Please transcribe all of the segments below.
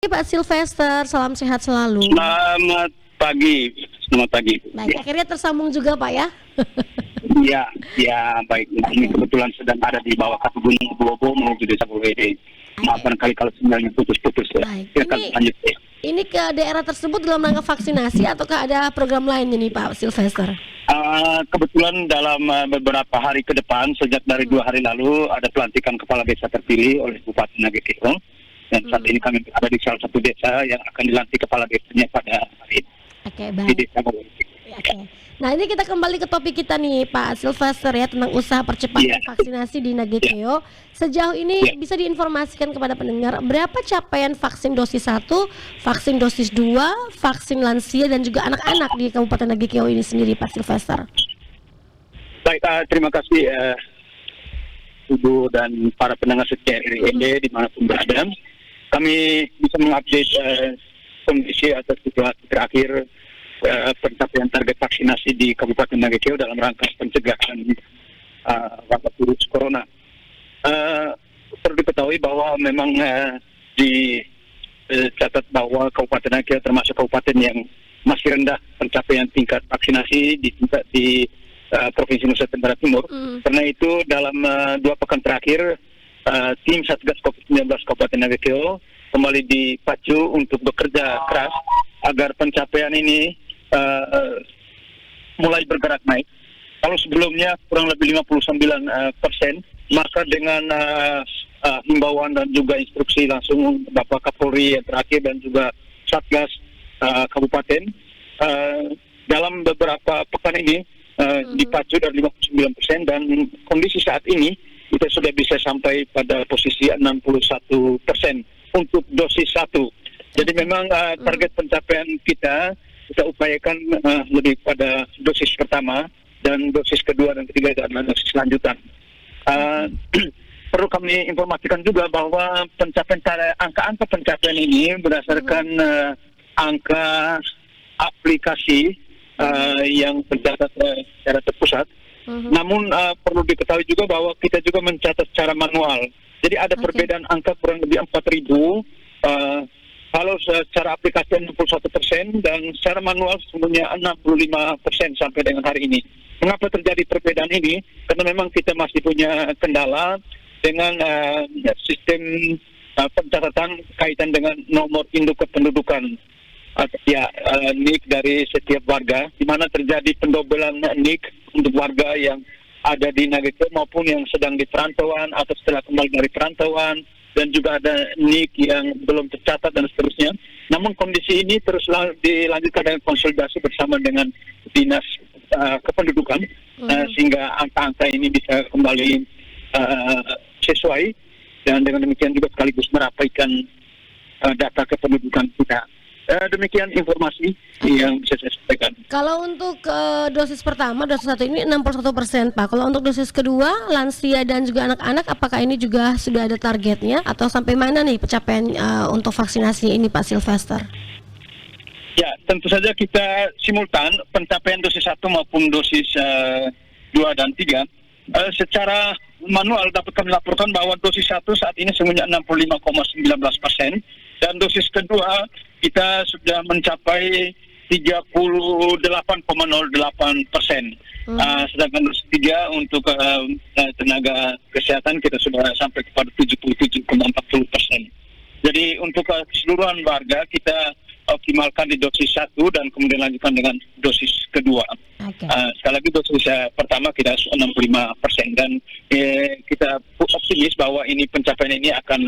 Pak Sylvester, salam sehat selalu. Selamat pagi, selamat pagi. Baik, akhirnya tersambung juga Pak ya. Ya, ya baik. Ini kebetulan sedang ada di bawah kaki Gunung Brobo menuju Desa Purwede. Maaf barangkali kalau sinyalnya putus-putus ya. Baik. Silakan lanjut ya. Ini ke daerah tersebut dalam rangka vaksinasi ataukah ada program lain ini Pak Sylvester? Kebetulan dalam beberapa hari ke depan, sejak dari 2 hari lalu, ada pelantikan kepala desa terpilih oleh Bupati Nagekeo. Dan saat ini kami ada di salah satu desa yang akan dilantik kepala desanya pada hari ini. Oke, Di baik. Desa Purwede. Oke. Nah, ini kita kembali ke topik kita nih Pak Sylvester ya, tentang usaha percepatan vaksinasi di Nagekeo. Sejauh ini bisa diinformasikan kepada pendengar berapa capaian vaksin dosis 1, vaksin dosis 2, vaksin lansia dan juga anak-anak di Kabupaten Nagekeo ini sendiri Pak Sylvester? Baik, terima kasih Ibu dan para pendengar setia RRIND dimanapun berada. Kami bisa mengupdate kondisi atau situasi terakhir pencapaian target vaksinasi di Kabupaten Nagekeo dalam rangka pencegahan wabah virus corona. Perlu diketahui bahwa memang dicatat bahwa Kabupaten Nagekeo termasuk kabupaten yang masih rendah pencapaian tingkat vaksinasi di Provinsi Nusa Tenggara Timur. Karena itu dalam 2 pekan terakhir tim Satgas COVID-19 Kabupaten Nagekeo kembali dipacu untuk bekerja keras agar pencapaian ini mulai bergerak naik. Kalau sebelumnya kurang lebih 59%, maka dengan himbauan dan juga instruksi langsung Bapak Kapolri yang terakhir dan juga Satgas Kabupaten, dalam beberapa pekan ini dipacu dari 59% dan kondisi saat ini kita sudah bisa sampai pada posisi 61% untuk dosis 1. Jadi memang target pencapaian kita upayakan lebih pada dosis pertama dan dosis kedua dan ketiga adalah dosis lanjutan. Perlu kami informasikan juga bahwa angka-angka pencapaian ini berdasarkan angka aplikasi yang tercatat secara terpusat. Namun perlu diketahui juga bahwa kita juga mencatat secara manual. Jadi ada perbedaan angka kurang lebih 4.000. Kalau secara aplikasi 61% dan secara manual sesungguhnya 65% sampai dengan hari ini. Mengapa terjadi perbedaan ini? Karena memang kita masih punya kendala dengan sistem pencatatan kaitan dengan nomor induk kependudukan. NIK dari setiap warga, di mana terjadi pendobelan NIK untuk warga yang ada di Nagekeo maupun yang sedang di perantauan atau setelah kembali dari perantauan, dan juga ada NIK yang belum tercatat dan seterusnya. Namun kondisi ini terus dilanjutkan dengan konsolidasi bersama dengan Dinas Kependudukan sehingga angka-angka ini bisa kembali sesuai, dan dengan demikian juga sekaligus merapaikan data kependudukan kita. Demikian informasi yang bisa saya sampaikan. Kalau untuk dosis pertama, dosis 1 ini 61% Pak. Kalau untuk dosis kedua, lansia dan juga anak-anak, apakah ini juga sudah ada targetnya atau sampai mana nih pencapaian untuk vaksinasi ini Pak Sylvester? Ya, tentu saja kita simultan pencapaian dosis 1 maupun dosis 2 dan 3. Secara manual dapat kami laporkan bahwa dosis 1 saat ini semuanya 65,19%. Dan dosis kedua kita sudah mencapai 38,08%. Sedangkan dosis 3 untuk tenaga kesehatan kita sudah sampai kepada 77,40%. Jadi untuk keseluruhan warga kita optimalkan di dosis 1 dan kemudian lanjutkan dengan dosis kedua. Sekali lagi dosis pertama kita 65% dan kita optimis bahwa ini pencapaian ini akan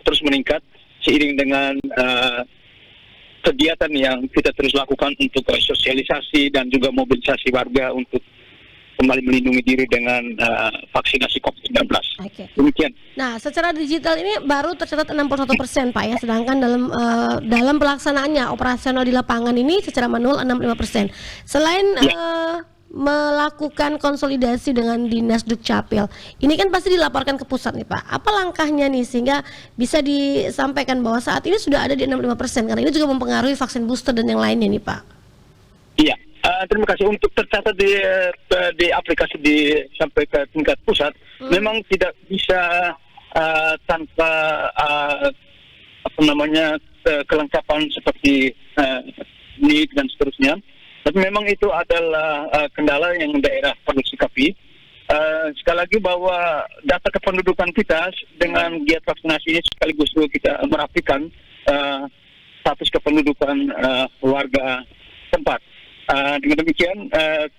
terus meningkat seiring dengan kegiatan yang kita terus lakukan untuk sosialisasi dan juga mobilisasi warga untuk kembali melindungi diri dengan vaksinasi COVID-19. Demikian. Nah, secara digital ini baru tercatat 61% Pak ya, sedangkan dalam pelaksanaannya operasional di lapangan ini secara manual 65%. Selain melakukan konsolidasi dengan Dinas Dukcapil, ini kan pasti dilaporkan ke pusat nih Pak. Apa langkahnya nih sehingga bisa disampaikan bahwa saat ini sudah ada di 65%, karena ini juga mempengaruhi vaksin booster dan yang lainnya nih Pak. Iya, terima kasih. Untuk tercatat di aplikasi sampai ke tingkat pusat, memang tidak bisa tanpa kelengkapan seperti NIK dan seterusnya. Tapi memang itu adalah kendala yang daerah perlu sikapi. Sekali lagi bahwa data kependudukan kita dengan giat vaksinasi ini sekaligus juga kita merapikan status kependudukan warga tempat. Dengan demikian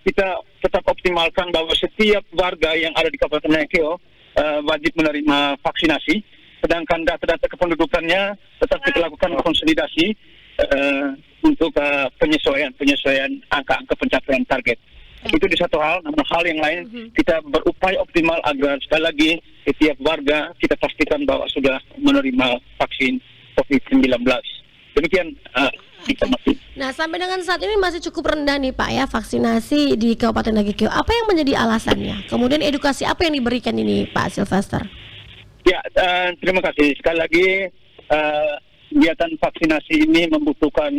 kita tetap optimalkan bahwa setiap warga yang ada di Kabupaten Nagekeo wajib menerima vaksinasi, sedangkan data-data kependudukannya tetap kita lakukan konsolidasi untuk penyesuaian angka-angka pencapaian target. Itu di satu hal, namun hal yang lain kita berupaya optimal agar sekali lagi setiap warga kita pastikan bahwa sudah menerima vaksin COVID-19. Demikian informasi. Nah, sampai dengan saat ini masih cukup rendah nih Pak ya vaksinasi di Kabupaten Nagekeo. Apa yang menjadi alasannya? Kemudian edukasi apa yang diberikan ini Pak Sylvester? Ya, terima kasih. Sekali lagi kegiatan vaksinasi ini membutuhkan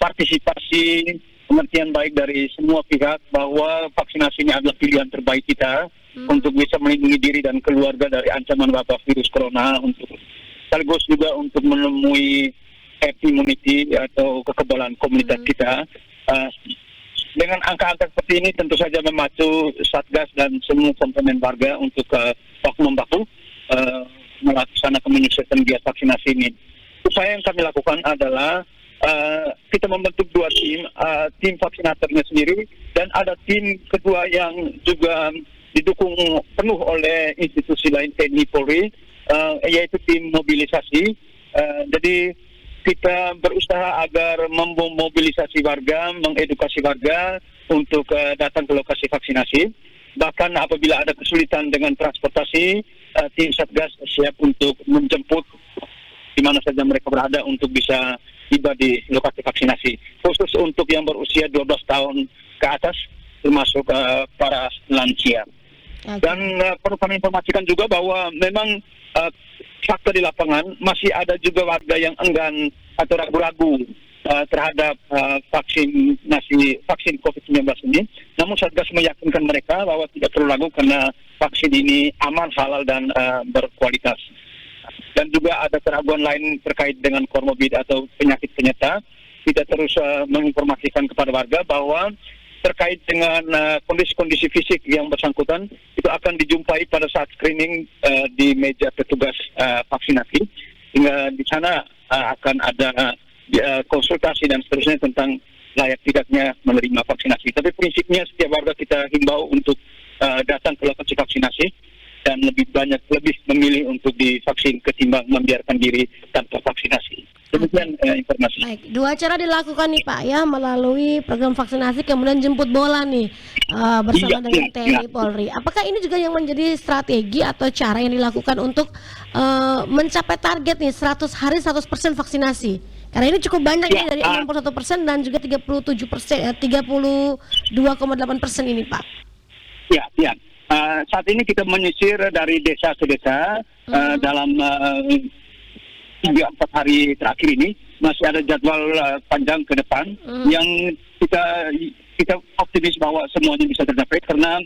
partisipasi pengertian baik dari semua pihak bahwa vaksinasi ini adalah pilihan terbaik kita untuk bisa melindungi diri dan keluarga dari ancaman wabah virus corona, untuk sekaligus juga untuk menemui herd immunity atau kekebalan komunitas kita. Dengan angka-angka seperti ini tentu saja memacu Satgas dan semua komponen warga untuk baku-membaku melaksanakan menyelesaikan giat vaksinasi ini. Upaya yang kami lakukan adalah kita membentuk dua tim vaksinatornya sendiri, dan ada tim kedua yang juga didukung penuh oleh institusi lain TNI Polri, yaitu tim mobilisasi. Jadi kita berusaha agar memobilisasi warga, mengedukasi warga untuk datang ke lokasi vaksinasi. Bahkan apabila ada kesulitan dengan transportasi, tim Satgas siap untuk menjemput di mana saja mereka berada untuk bisa tiba di lokasi vaksinasi. Khusus untuk yang berusia 12 tahun ke atas, termasuk para lansia. Dan perlu kami informasikan juga bahwa memang fakta di lapangan masih ada juga warga yang enggan atau ragu-ragu terhadap vaksin COVID-19 ini. Namun Satgas meyakinkan mereka bahwa tidak perlu ragu karena vaksin ini aman, halal, dan berkualitas. Dan juga ada keraguan lain terkait dengan komorbid atau penyakit penyerta. Kita terus menginformasikan kepada warga bahwa terkait dengan kondisi-kondisi fisik yang bersangkutan itu akan dijumpai pada saat screening di meja petugas vaksinasi. Hingga di sana akan ada konsultasi dan seterusnya tentang layak tidaknya menerima vaksinasi. Tapi prinsipnya setiap warga kita himbau untuk datang ke lokasi vaksinasi dan lebih memilih untuk divaksin ketimbang membiarkan diri tanpa vaksinasi. Demikian informasi. Baik, dua cara dilakukan nih Pak ya, melalui program vaksinasi kemudian jemput bola nih bersama dengan TNI Polri. Apakah ini juga yang menjadi strategi atau cara yang dilakukan untuk mencapai target nih 100 hari 100% vaksinasi? Karena ini cukup banyak nih dari 61% dan juga 32,8% ini Pak. Ya. Saat ini kita menyisir dari desa ke desa dalam 3-4 hari terakhir ini. Masih ada jadwal panjang ke depan yang kita optimis bahwa semuanya bisa tercapai, karena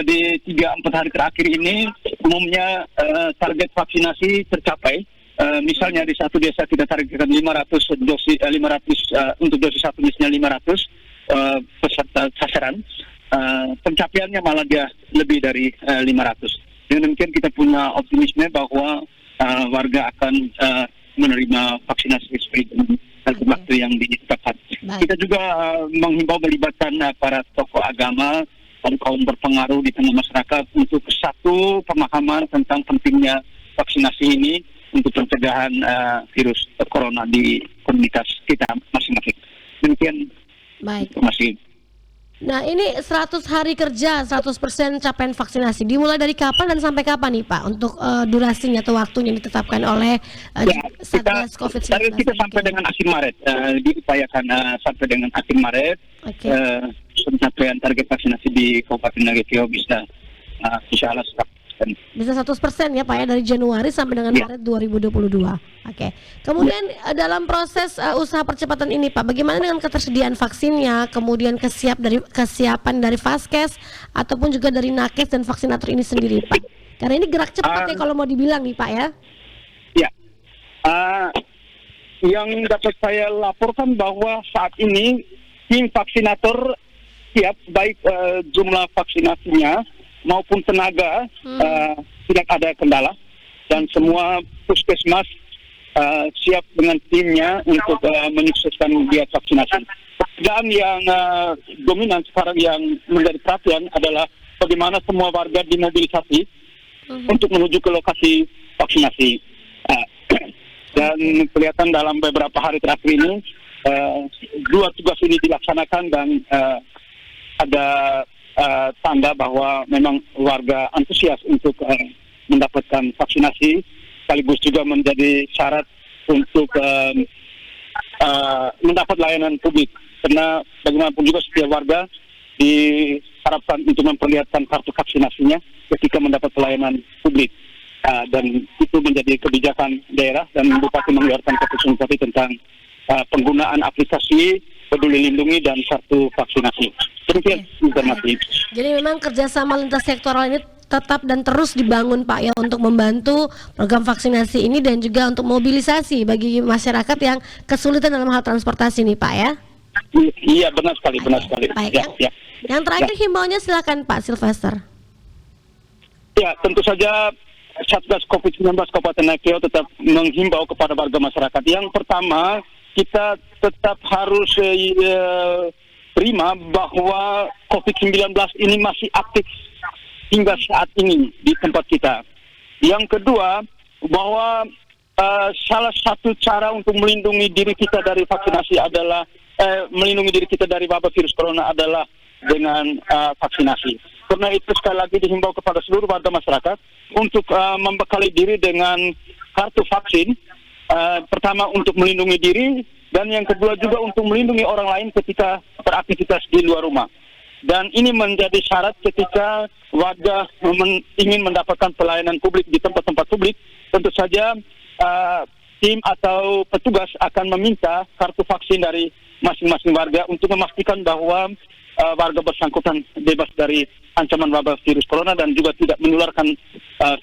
di 3-4 hari terakhir ini umumnya target vaksinasi tercapai. Misalnya di satu desa kita targetkan 500 dosis, 500 untuk dosis 1 misalnya 500 peserta sasaran. Pencapaiannya malah dia lebih dari 500. Dengan demikian kita punya optimisme bahwa warga akan menerima vaksinasi sesuai dengan waktu yang ditetapkan. Kita juga menghimbau melibatkan para tokoh agama dan kaum berpengaruh di tengah masyarakat untuk satu pemahaman tentang pentingnya vaksinasi ini untuk pencegahan virus corona di komunitas kita masing-masing. Demikian informasi. Nah, ini 100 hari kerja, 100% capaian vaksinasi. Dimulai dari kapan dan sampai kapan nih Pak untuk durasinya atau waktunya yang ditetapkan oleh Satgas COVID-19? Kita sampai dengan akhir Maret, diupayakan sampai dengan akhir Maret. Pencapaian target vaksinasi di Kabupaten Nagekeo bisa insya Allah bisa 100% ya Pak ya, dari Januari sampai dengan Maret 2022. Kemudian dalam proses usaha percepatan ini Pak, bagaimana dengan ketersediaan vaksinnya, kemudian kesiapan dari Vaskes ataupun juga dari Nakes dan vaksinator ini sendiri Pak? Karena ini gerak cepat ya kalau mau dibilang nih Pak ya. yang dapat saya laporkan bahwa saat ini tim vaksinator siap, baik jumlah vaksinasinya maupun tenaga tidak ada kendala, dan semua puskesmas siap dengan timnya untuk menyukseskan giat vaksinasi. Dan yang dominan sekarang yang menjadi perhatian adalah bagaimana semua warga dimobilisasi untuk menuju ke lokasi vaksinasi. Dan kelihatan dalam beberapa hari terakhir ini dua tugas ini dilaksanakan, dan ada tanda bahwa memang warga antusias untuk mendapatkan vaksinasi, sekaligus juga menjadi syarat untuk mendapat layanan publik. Karena bagaimanapun juga setiap warga diharapkan untuk memperlihatkan kartu vaksinasinya ketika mendapat pelayanan publik. Dan itu menjadi kebijakan daerah, dan Bupati mengeluarkan keputusan Bupati tentang penggunaan aplikasi Peduli Lindungi dan kartu vaksinasi. Demikian informasi. Jadi memang kerjasama lintas sektoral ini tetap dan terus dibangun Pak ya, untuk membantu program vaksinasi ini dan juga untuk mobilisasi bagi masyarakat yang kesulitan dalam hal transportasi nih Pak ya. Iya, benar sekali, benar sekali. Baik, Ya. Yang terakhir himbauannya silakan Pak Sylvester. Ya, tentu saja Satgas COVID-19 Kabupaten Nakeo tetap menghimbau kepada warga masyarakat. Yang pertama, kita tetap harus terima bahwa COVID-19 ini masih aktif hingga saat ini di tempat kita. Yang kedua, bahwa salah satu cara untuk melindungi diri kita dari vaksinasi adalah melindungi diri kita dari wabah virus corona adalah dengan vaksinasi. Karena itu sekali lagi dihimbau kepada seluruh warga masyarakat untuk membekali diri dengan kartu vaksin. Pertama untuk melindungi diri, dan yang kedua juga untuk melindungi orang lain ketika beraktivitas di luar rumah. Dan ini menjadi syarat ketika warga ingin mendapatkan pelayanan publik di tempat-tempat publik. Tentu saja tim atau petugas akan meminta kartu vaksin dari masing-masing warga untuk memastikan bahwa warga bersangkutan bebas dari ancaman wabah virus corona dan juga tidak menularkan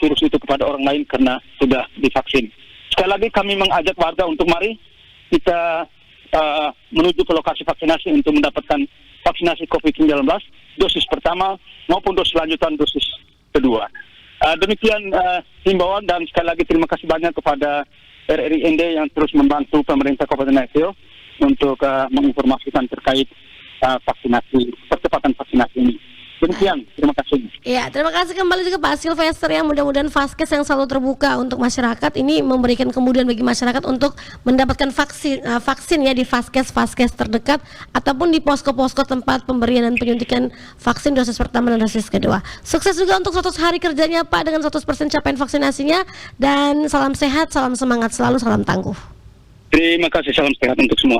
virus itu kepada orang lain karena sudah divaksin. Sekali lagi kami mengajak warga untuk mari kita menuju ke lokasi vaksinasi untuk mendapatkan vaksinasi COVID-19, dosis pertama maupun dosis lanjutan dosis kedua. Demikian himbauan, dan sekali lagi terima kasih banyak kepada RRIND yang terus membantu pemerintah Kabupaten Nakeo untuk menginformasikan terkait vaksinasi, percepatan vaksinasi ini. Demikian, terima kasih. Ya, terima kasih kembali juga Pak Sylvester, yang mudah-mudahan Vaskes yang selalu terbuka untuk masyarakat ini memberikan kemudahan bagi masyarakat untuk mendapatkan vaksin ya di Vaskes terdekat ataupun di posko-posko tempat pemberian dan penyuntikan vaksin dosis pertama dan dosis kedua. Sukses juga untuk 100 hari kerjanya Pak dengan 100% capaian vaksinasinya, dan salam sehat, salam semangat selalu, salam tangguh. Terima kasih, salam sehat untuk semua.